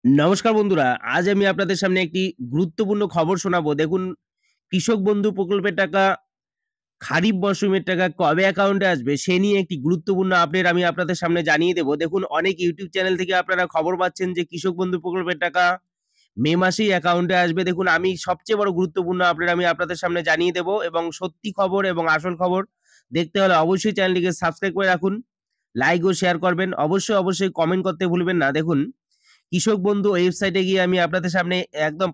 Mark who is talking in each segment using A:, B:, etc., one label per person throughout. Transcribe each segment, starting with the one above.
A: নমস্কার বন্ধুরা, আজ আমি আপনাদের সামনে একটি গুরুত্বপূর্ণ খবর শোনাবো। দেখুন, কৃষক বন্ধু প্রকল্পের টাকা, খারিফ মরশুমের টাকা কবে অ্যাকাউন্টে আসবে সে নিয়ে একটি গুরুত্বপূর্ণ আপডেট আমি আপনাদের সামনে জানিয়ে দেব। দেখুন, অনেক ইউটিউব চ্যানেল থেকে আপনারা খবর পাচ্ছেন যে কৃষক বন্ধু প্রকল্পের টাকা মে মাসেই অ্যাকাউন্টে আসবে। দেখুন, আমি সবচেয়ে বড় গুরুত্বপূর্ণ আপডেট আমি আপনাদের সামনে জানিয়ে দেব এবং সত্যি খবর এবং আসল খবর দেখতে হলে অবশ্যই চ্যানেলটিকে সাবস্ক্রাইব করে রাখুন। লাইক ও শেয়ার করবেন। অবশ্যই কমেন্ট করতে ভুলবেন না। দেখুন, কৃষক বন্ধু ওয়েবসাইটে গিয়ে আমি আপনাদের সামনে একদম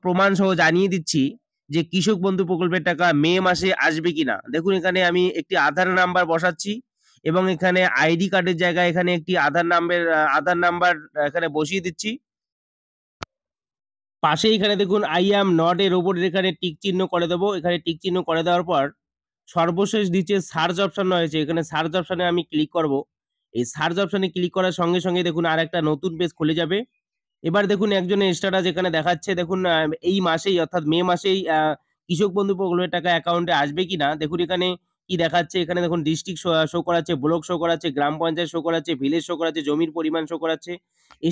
A: প্রমাণ সহ জানিয়ে দিচ্ছি যে কৃষক বন্ধু প্রকল্পের টাকা মে মাসে আসবে কিনা। দেখুন, এখানে আমি একটি আধার নাম্বার বসাচ্ছি এবং এখানে আইডি কার্ডের জায়গায় এখানে একটি আধার নাম্বার এখানে বসিয়ে দিচ্ছি। পাশে এখানে দেখুন আই অ্যাম নট এর উপর এখানে টিক চিহ্ন করে দেবো। এখানে টিক চিহ্ন করে দেওয়ার পর সর্বশেষ নিচে সার্চ অপশন রয়েছে। এখানে সার্চ অপশনে আমি ক্লিক করব। এই সার্চ অপশনে ক্লিক করার সঙ্গে দেখুন আরেকটা নতুন পেজ খুলে যাবে। এবার দেখুন একজনের স্ট্যাটাস এখানে দেখাচ্ছে। দেখুন এই মাসেই অর্থাৎ মে মাসেই কৃষক বন্ধু প্রকল্পের টাকা অ্যাকাউন্টে আসবে কিনা। দেখুন এখানে কি দেখাচ্ছে, এখানে দেখুন ডিস্ট্রিক্ট শো করাচ্ছে, ব্লক শো করাচ্ছে, গ্রাম পঞ্চায়েত শো করাচ্ছে, ভিলেজ শো করাচ্ছে, জমির পরিমাণ শো করাচ্ছে,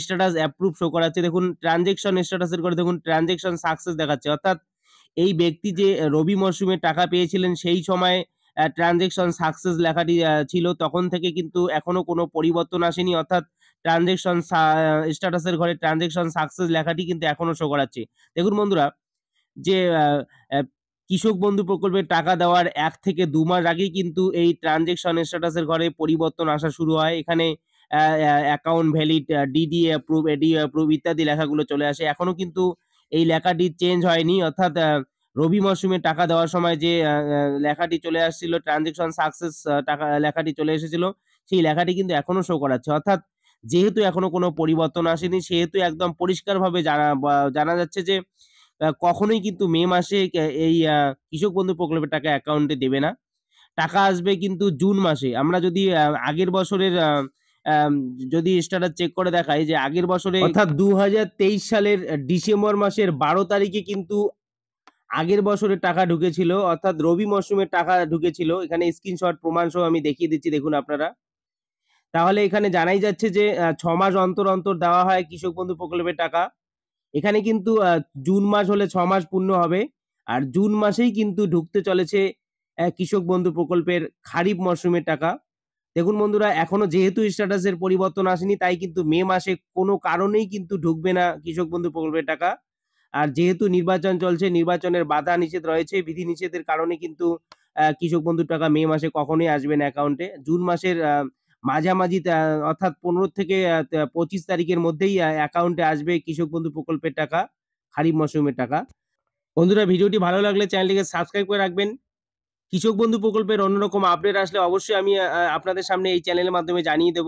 A: স্ট্যাটাস অ্যাপ্রুভ শো করাচ্ছে। দেখুন ট্রানজেকশন স্ট্যাটাসের করে দেখুন ট্রানজেকশন সাকসেস দেখাচ্ছে। অর্থাৎ এই ব্যক্তি যে রবি মরশুমে টাকা পেয়েছিলেন সেই সময় ট্রানজেকশন সাকসেস লেখাটি ছিল, তখন থেকে কিন্তু এখনো কোনো পরিবর্তন আসেনি। অর্থাৎ ট্রানজেকশন স্ট্যাটাসের ঘরে ট্রানজেকশন সাকসেস লেখাটি কিন্তু এখনো শো করাচ্ছে। দেখুন বন্ধুরা, যে কৃষক বন্ধু প্রকল্পের টাকা দেওয়ার ১ থেকে ২ মাস আগেই কিন্তু এই ট্রানজেকশন স্ট্যাটাসের ঘরে পরিবর্তন আসা শুরু হয়। এখানে অ্যাকাউন্ট ভ্যালিড, ডিডি অ্যাপ্রুভ, এডি অ্যাপ্রুভ ইত্যাদি লেখাগুলো চলে আসে। এখনো কিন্তু এই লেখাটি চেঞ্জ হয়নি। অর্থাৎ রবি মরশুমে টাকা দেওয়ার সময় যে লেখাটি চলে আসছিল, ট্রানজেকশন সাকসেস টাকা লেখাটি চলে এসেছিল, সেই লেখাটি কিন্তু এখনো শো করাচ্ছে। অর্থাৎ যেহেতু এখনো কোনো পরিবর্তন আসেনি, সেহেতু একদম পরিষ্কারভাবে জানা যাচ্ছে যে কখনোই কিন্তু মে মাসে এই কৃষক বন্ধু প্রকল্পের টাকা অ্যাকাউন্টে দেবে না। টাকা আসবে কিন্তু জুন মাসে। আমরা যদি আগের বছরের আম যদি স্ট্যাটাস চেক করে দেখাই যে আগের বছরে অর্থাৎ ২০২৩ সালের ডিসেম্বর মাসের ১২ তারিখে কিন্তু আগের বছরের টাকা ঢুকেছিল। অর্থাৎ রবি মরশুমের টাকা ঢুকেছিল। এখানে স্ক্রিনশট প্রমাণ সহ আমি দেখিয়ে দিচ্ছি, দেখুন আপনারা। তাহলে এখানে জানাই যাচ্ছে যে ৬ মাস অন্তর দেওয়া হয় কৃষক বন্ধু প্রকল্পের টাকা। এখানে কিন্তু জুন মাস হলে ৬ মাস পূর্ণ হবে। আর জুন মাসেই কিন্তু ঢুকতে চলেছে কৃষক বন্ধু প্রকল্পের খারিফ মরশুমের টাকা। দেখুন বন্ধুরা, এখনো যেহেতু স্ট্যাটাসের পরিবর্তন আসেনি, তাই কিন্তু মে মাসে কোনো কারণেই কিন্তু ঢুকবে না কৃষক বন্ধু প্রকল্পের টাকা। আর যেহেতু নির্বাচন চলছে, নির্বাচনের বাধা নিষেধ রয়েছে, বিধিনিষেধের কারণে কিন্তু কৃষক বন্ধুর টাকা মে মাসে কখনোই আসবে না অ্যাকাউন্টে। জুন মাসের মাঝামাঝি অর্থাৎ ১৫ থেকে ২৫ তারিখের মধ্যেই অ্যাকাউন্টে আসবে কৃষক বন্ধু প্রকল্পের টাকা, খারিফ মরশুমের টাকা। বন্ধুরা, ভিডিওটি ভালো লাগলে চ্যানেলটিকে সাবস্ক্রাইব করে রাখবেন। কৃষক বন্ধু প্রকল্পের অন্যরকম আপডেট আসলে অবশ্যই আমি আপনাদের সামনে এই চ্যানেলের মাধ্যমে জানিয়ে দেব।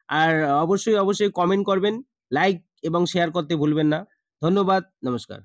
A: আর অবশ্যই কমেন্ট করবেন, লাইক এবং শেয়ার করতে ভুলবেন না। ধন্যবাদ, নমস্কার।